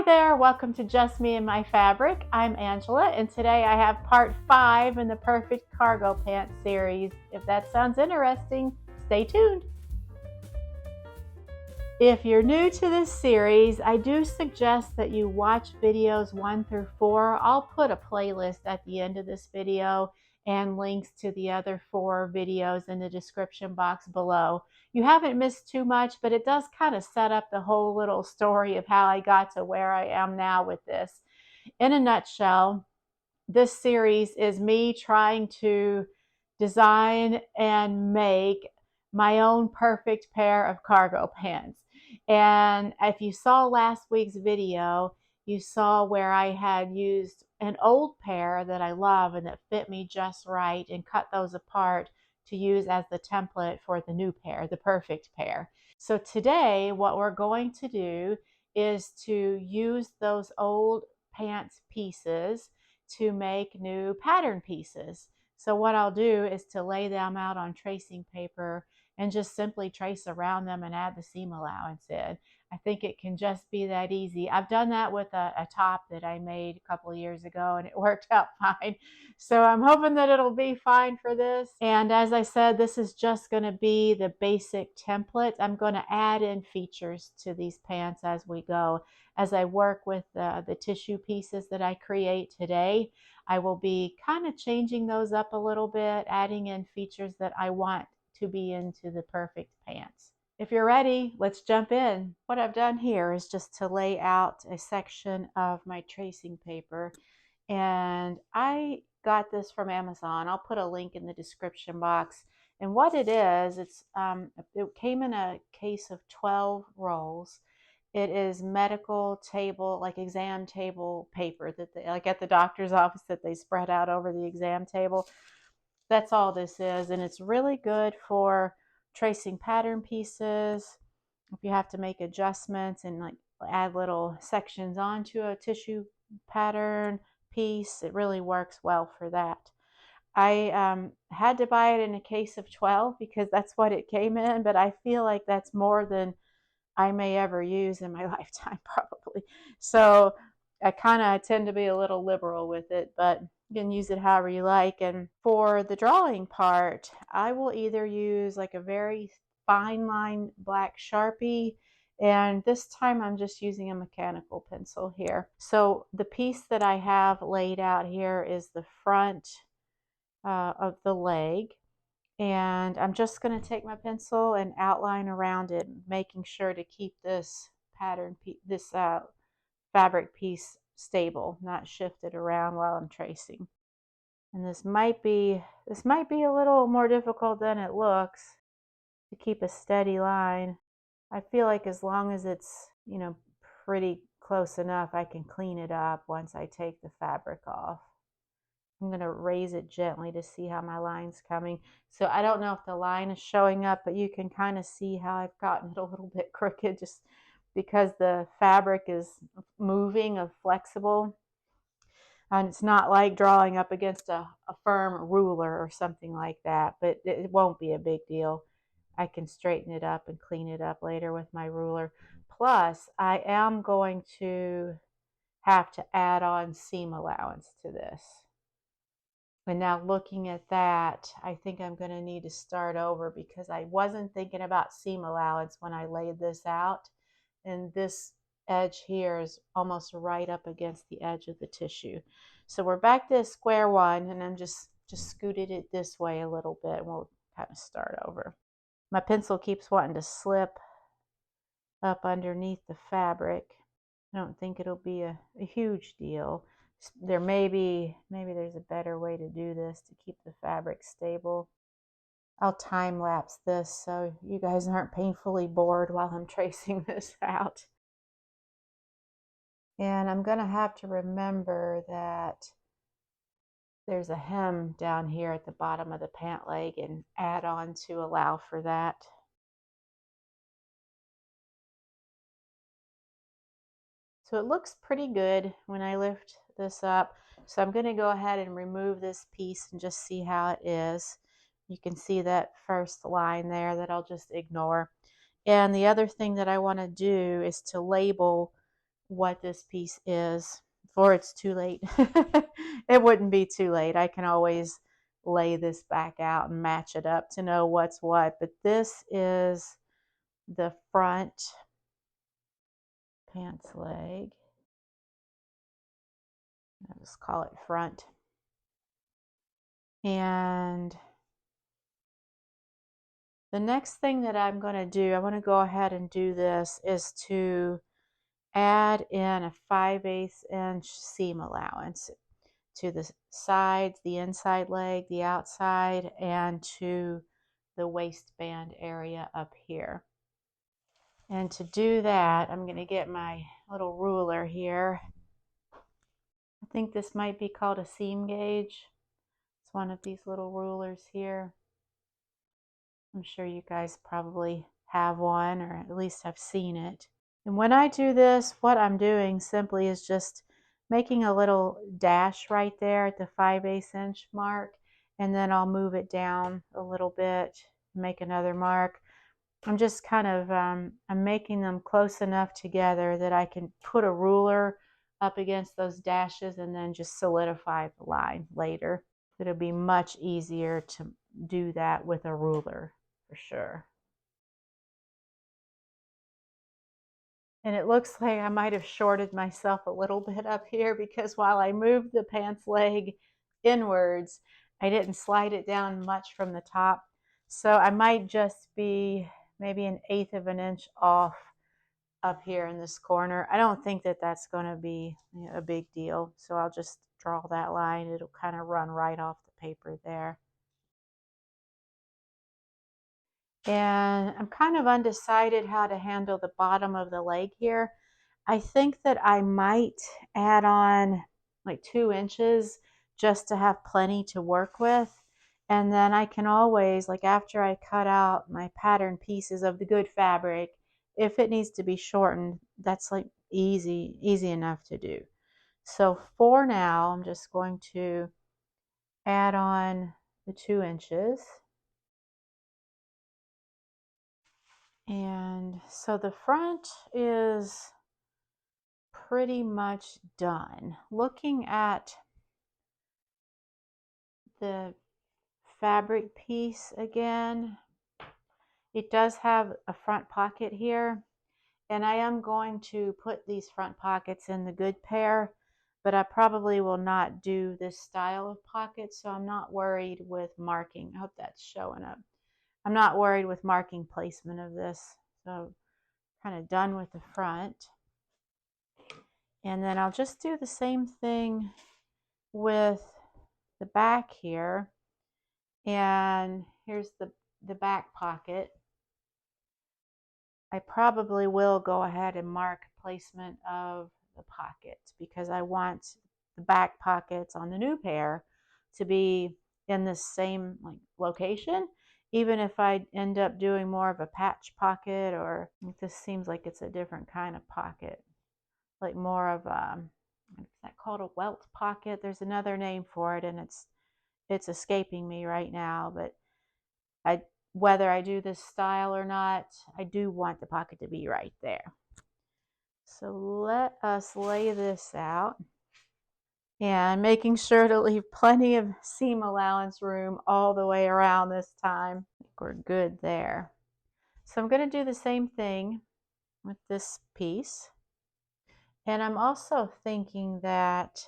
there, welcome to Just Me and My Fabric. I'm Angela, and today I have part 5 in the Perfect Cargo Pants series. If that sounds interesting, stay tuned. If you're new to this series, I do suggest that you watch videos 1 through 4. I'll put a playlist at the end of this video and links to the other 4 videos in the description box below. You haven't missed too much, but it does kind of set up the whole little story of how I got to where I am now with this. In a nutshell, this series is me trying to design and make my own perfect pair of cargo pants. And if you saw last week's video, you saw where I had used an old pair that I love and that fit me just right and cut those apart to use as the template for the new pair, the perfect pair. So today, what we're going to do is to use those old pants pieces to make new pattern pieces. So what I'll do is to lay them out on tracing paper and just simply trace around them and add the seam allowance in. I think it can just be that easy. I've done that with a top that I made a couple of years ago and it worked out fine. So I'm hoping that it'll be fine for this. And as I said, this is just going to be the basic template. I'm going to add in features to these pants as we go. As I work with the tissue pieces that I create today, I will be kind of changing those up a little bit, adding in features that I want to be into the perfect pants. If you're ready, let's jump in. What I've done here is just to lay out a section of my tracing paper, and I got this from Amazon. I'll put a link in the description box. And what it is, it came in a case of 12 rolls. It is medical table, like exam table paper that they, like at the doctor's office, that they spread out over the exam table. That's all this is, and it's really good for tracing pattern pieces. If you have to make adjustments and like add little sections onto a tissue pattern piece, it really works well for that. I had to buy it in a case of 12 because that's what it came in, but I feel like that's more than I may ever use in my lifetime, probably. So I kind of tend to be a little liberal with it, but you can use it however you like. And for the drawing part, I will either use like a very fine line black Sharpie, and this time I'm just using a mechanical pencil here. So the piece that I have laid out here is the front of the leg. And I'm just going to take my pencil and outline around it, making sure to keep this pattern, this fabric piece stable, not shifted around while I'm tracing. And this might be a little more difficult than it looks to keep a steady line. I feel like as long as it's, pretty close enough, I can clean it up once I take the fabric off. I'm going to raise it gently to see how my line's coming. So I don't know if the line is showing up, but you can kind of see how I've gotten it a little bit crooked just because the fabric is moving, flexible. And it's not like drawing up against a firm ruler or something like that, but it won't be a big deal. I can straighten it up and clean it up later with my ruler. Plus, I am going to have to add on seam allowance to this. And now looking at that, I think I'm going to need to start over because I wasn't thinking about seam allowance when I laid this out. And this edge here is almost right up against the edge of the tissue. So we're back to square one, and I'm just scooted it this way a little bit, and we'll kind of start over. My pencil keeps wanting to slip up underneath the fabric. I don't think it'll be a huge deal. There maybe there's a better way to do this to keep the fabric stable. I'll time lapse this so you guys aren't painfully bored while I'm tracing this out. And I'm going to have to remember that there's a hem down here at the bottom of the pant leg and add on to allow for that. So it looks pretty good when I lift this up. So I'm going to go ahead and remove this piece and just see how it is. You can see that first line there that I'll just ignore. And the other thing that I want to do is to label what this piece is before it's too late. It wouldn't be too late. I can always lay this back out and match it up to know what's what. But this is the front pants leg. I'll just call it front. And the next thing that I'm going to do, I want to go ahead and do this, is to add in a 5/8 inch seam allowance to the sides, the inside leg, the outside, and to the waistband area up here. And to do that, I'm going to get my little ruler here. I think this might be called a seam gauge. It's one of these little rulers here. I'm sure you guys probably have one, or at least have seen it. And when I do this, what I'm doing simply is just making a little dash right there at the 5/8 inch mark, and then I'll move it down a little bit, make another mark. I'm just kind of, I'm making them close enough together that I can put a ruler up against those dashes and then just solidify the line later. It'll be much easier to do that with a ruler for sure. And it looks like I might have shorted myself a little bit up here, because while I moved the pants leg inwards, I didn't slide it down much from the top. So I might just be maybe 1/8 of an inch off up here in this corner. I don't think that that's going to be a big deal. So I'll just draw that line. It'll kind of run right off the paper there. And I'm kind of undecided how to handle the bottom of the leg here. I think that I might add on like 2 inches just to have plenty to work with. And then I can always, like after I cut out my pattern pieces of the good fabric, if it needs to be shortened, that's like easy enough to do. So for now, I'm just going to add on the 2 inches. And so the front is pretty much done. Looking at the fabric piece again, it does have a front pocket here, and I am going to put these front pockets in the good pair, but I probably will not do this style of pocket, so I'm not worried with marking. I hope that's showing up. I'm not worried with marking placement of this, so kind of done with the front. And then I'll just do the same thing with the back here. And here's the back pocket. I probably will go ahead and mark placement of the pocket, because I want the back pockets on the new pair to be in the same like location, even if I end up doing more of a patch pocket, or this seems like it's a different kind of pocket, like more of is that called a welt pocket? There's another name for it, and it's escaping me right now, but whether I do this style or not, I do want the pocket to be right there. So let us lay this out, and making sure to leave plenty of seam allowance room all the way around this time. I think we're good there. So I'm going to do the same thing with this piece. And I'm also thinking that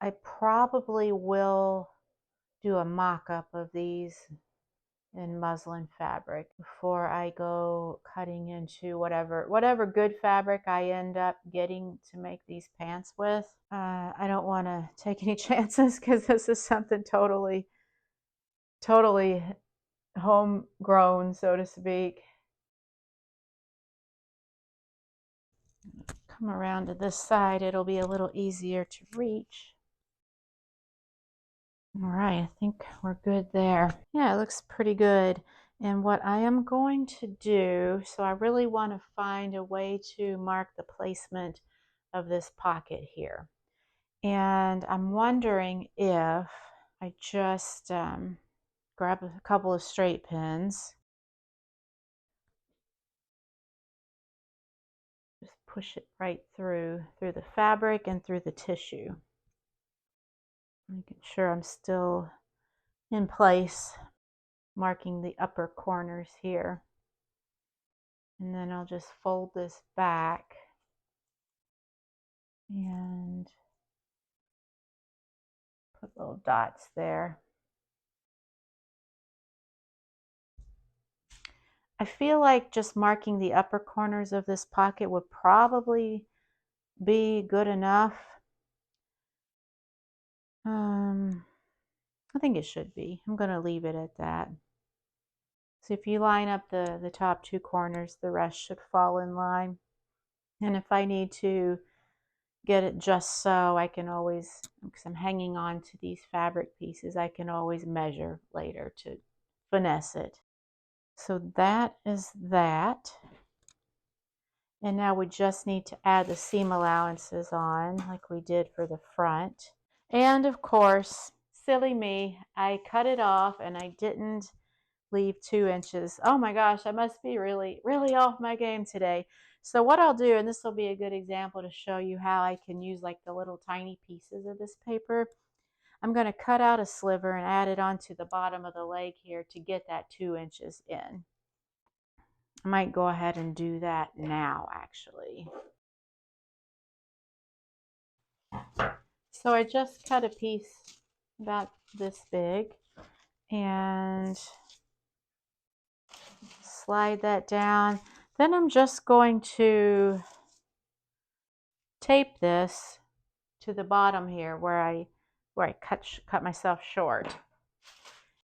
I probably will do a mock-up of these in muslin fabric before I go cutting into whatever good fabric I end up getting to make these pants with. I don't want to take any chances, because this is something totally homegrown, so to speak. Come around to this side, it'll be a little easier to reach. All right, I think we're good there. Yeah, it looks pretty good. And what I am going to do, so I really want to find a way to mark the placement of this pocket here. And I'm wondering if I just grab a couple of straight pins, just push it right through the fabric and through the tissue. Making sure I'm still in place, marking the upper corners here. And then I'll just fold this back and put little dots there. I feel like just marking the upper corners of this pocket would probably be good enough. I think it should be. I'm going to leave it at that. So if you line up the top two corners, the rest should fall in line. And if I need to get it just so, I can always, because I'm hanging on to these fabric pieces, I can always measure later to finesse it. So that is that. And now we just need to add the seam allowances on like we did for the front. And of course, silly me, I cut it off and I didn't leave 2 inches. Oh my gosh, I must be really, really off my game today. So what I'll do, and this will be a good example to show you how I can use like the little tiny pieces of this paper. I'm going to cut out a sliver and add it onto the bottom of the leg here to get that 2 inches in. I might go ahead and do that now, actually. So I just cut a piece about this big and slide that down. Then I'm just going to tape this to the bottom here where I cut myself short.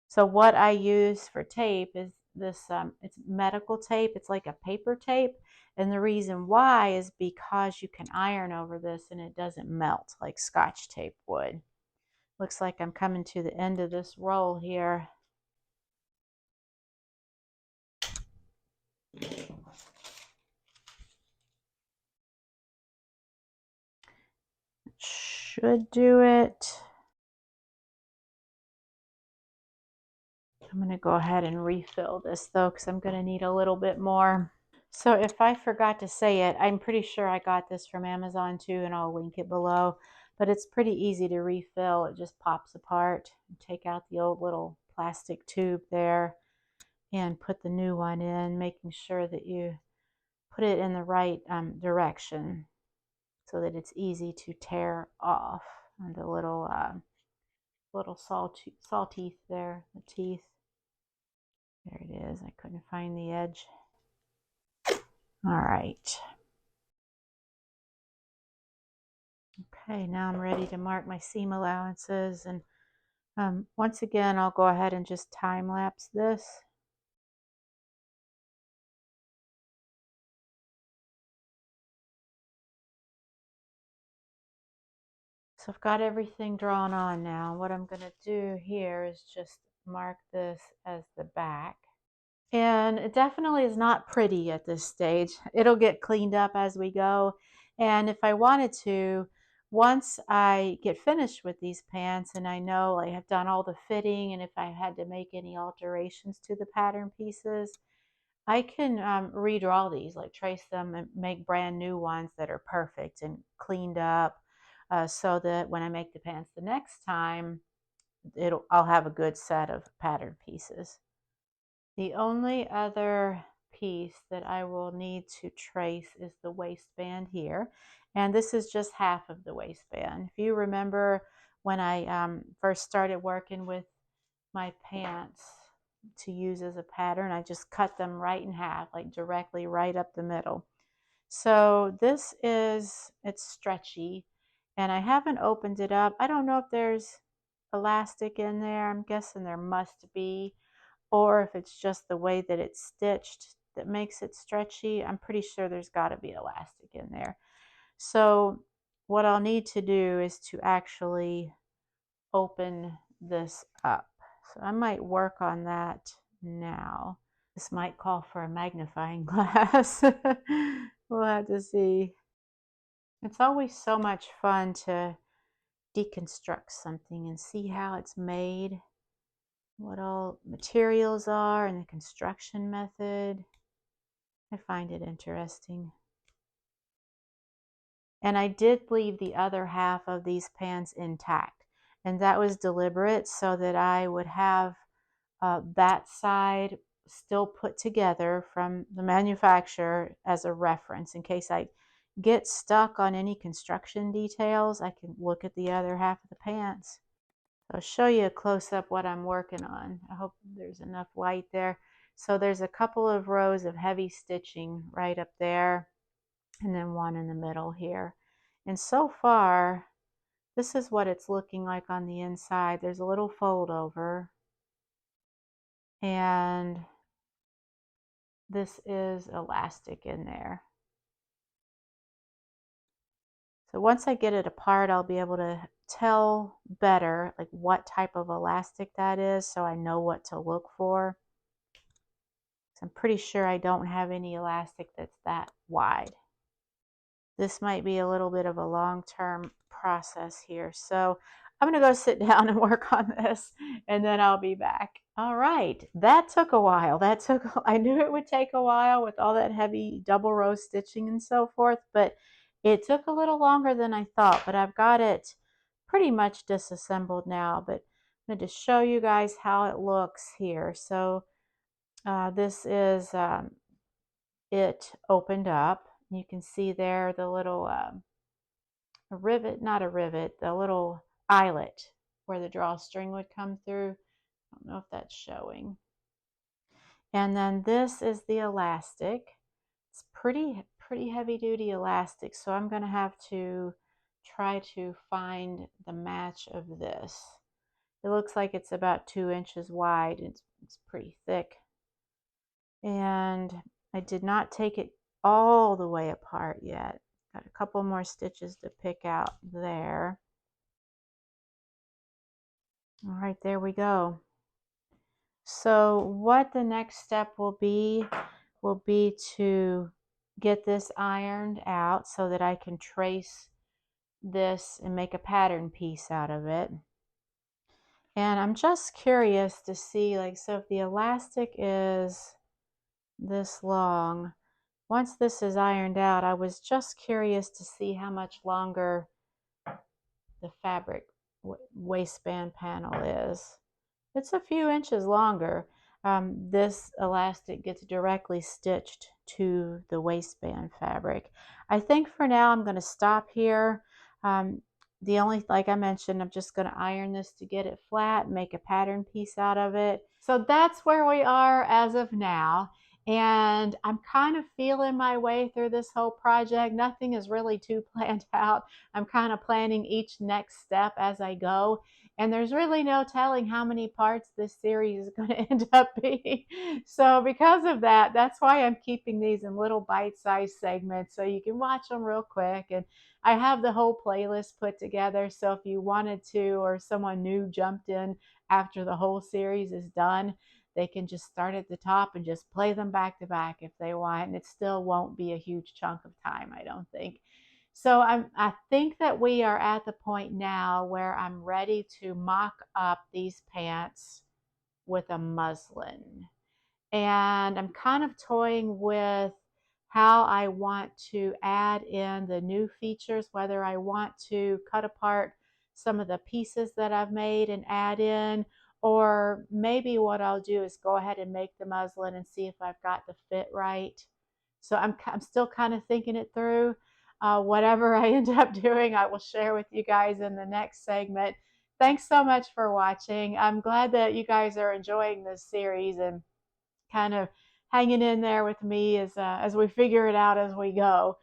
So what I use for tape is this, it's medical tape. It's like a paper tape. And the reason why is because you can iron over this and it doesn't melt like Scotch tape would. Looks like I'm coming to the end of this roll here. Should do it. I'm going to go ahead and refill this though, because I'm going to need a little bit more. So if I forgot to say it, I'm pretty sure I got this from Amazon too, and I'll link it below. But it's pretty easy to refill. It just pops apart. Take out the old little plastic tube there and put the new one in, making sure that you put it in the right direction so that it's easy to tear off. And the little saw teeth there, the teeth. There it is. I couldn't find the edge. All right. Okay, now I'm ready to mark my seam allowances, and once again I'll go ahead and just time lapse this. So I've got everything drawn on now. What I'm going to do here is just mark this as the back. And it definitely is not pretty at this stage. It'll get cleaned up as we go. And if I wanted to, once I get finished with these pants and I know I have done all the fitting, and if I had to make any alterations to the pattern pieces, I can redraw these, like trace them and make brand new ones that are perfect and cleaned up, so that when I make the pants the next time, I'll have a good set of pattern pieces. The only other piece that I will need to trace is the waistband here. And this is just half of the waistband. If you remember when I first started working with my pants to use as a pattern, I just cut them right in half, like directly right up the middle. So this is, it's stretchy and I haven't opened it up. I don't know if there's elastic in there. I'm guessing there must be, or if it's just the way that it's stitched that makes it stretchy. I'm pretty sure there's got to be elastic in there. So what I'll need to do is to actually open this up. So I might work on that now. This might call for a magnifying glass. We'll have to see. It's always so much fun to deconstruct something and see how it's made, what all materials are, and the construction method. I find it interesting. And I did leave the other half of these pants intact. And that was deliberate so that I would have that side still put together from the manufacturer as a reference in case I get stuck on any construction details. I can look at the other half of the pants. I'll show you a close-up what I'm working on. I hope there's enough light there. So there's a couple of rows of heavy stitching right up there and then one in the middle here. And so far, this is what it's looking like on the inside. There's a little fold over, and this is elastic in there. So once I get it apart, I'll be able to tell better like what type of elastic that is so I know what to look for. So I'm pretty sure I don't have any elastic that's that wide. This might be a little bit of a long-term process here. So I'm going to go sit down and work on this, and then I'll be back. All right, that took a while. I knew it would take a while with all that heavy double row stitching and so forth, but it took a little longer than I thought, but I've got it pretty much disassembled now. But I'm going to show you guys how it looks here. So this is it opened up. You can see there the little a rivet, not a rivet, the little eyelet where the drawstring would come through. I don't know if that's showing. And then this is the elastic. It's pretty heavy duty elastic, so I'm going to have to try to find the match of this. It looks like it's about 2 inches wide. It's pretty thick. And I did not take it all the way apart yet. Got a couple more stitches to pick out there. All right, there we go. So what the next step will be to get this ironed out so that I can trace this and make a pattern piece out of it. And I'm just curious to see, like, so if the elastic is this long, once this is ironed out, I was just curious to see how much longer the fabric waistband panel is. It's a few inches longer. This elastic gets directly stitched to the waistband fabric. I think for now I'm going to stop here. Like I mentioned, I'm just going to iron this to get it flat, make a pattern piece out of it. So that's where we are as of now. And I'm kind of feeling my way through this whole project. Nothing is really too planned out. I'm kind of planning each next step as I go. And there's really no telling how many parts this series is going to end up being. So because of that, that's why I'm keeping these in little bite-sized segments so you can watch them real quick. And I have the whole playlist put together. So if you wanted to, or someone new jumped in after the whole series is done, they can just start at the top and just play them back to back if they want. And it still won't be a huge chunk of time, I don't think. So I think that we are at the point now where I'm ready to mock up these pants with a muslin. And I'm kind of toying with how I want to add in the new features, whether I want to cut apart some of the pieces that I've made and add in, or maybe what I'll do is go ahead and make the muslin and see if I've got the fit right. So I'm still kind of thinking it through. Whatever I end up doing, I will share with you guys in the next segment. Thanks so much for watching. I'm glad that you guys are enjoying this series and kind of hanging in there with me as we figure it out as we go.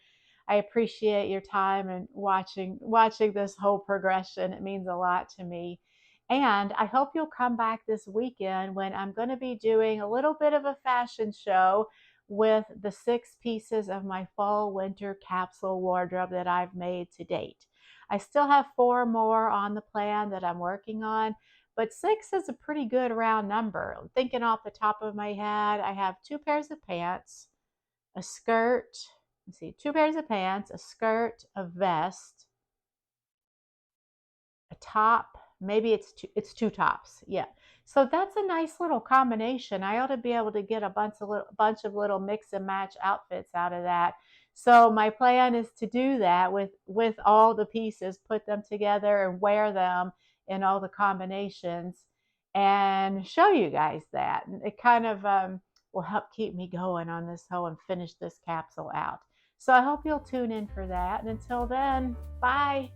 I appreciate your time and watching this whole progression. It means a lot to me. And I hope you'll come back this weekend when I'm going to be doing a little bit of a fashion show with the 6 pieces of my fall winter capsule wardrobe that I've made to date. I still have 4 more on the plan that I'm working on, but 6 is a pretty good round number. I'm thinking off the top of my head, I have 2 pairs of pants, a skirt, let's see, 2 pairs of pants, a skirt, a vest, a top, maybe it's two tops. Yeah. So that's a nice little combination. I ought to be able to get a bunch of little mix and match outfits out of that. So my plan is to do that with all the pieces, put them together and wear them in all the combinations and show you guys that. And it kind of will help keep me going on this hoe and finish this capsule out. So I hope you'll tune in for that. And until then, bye.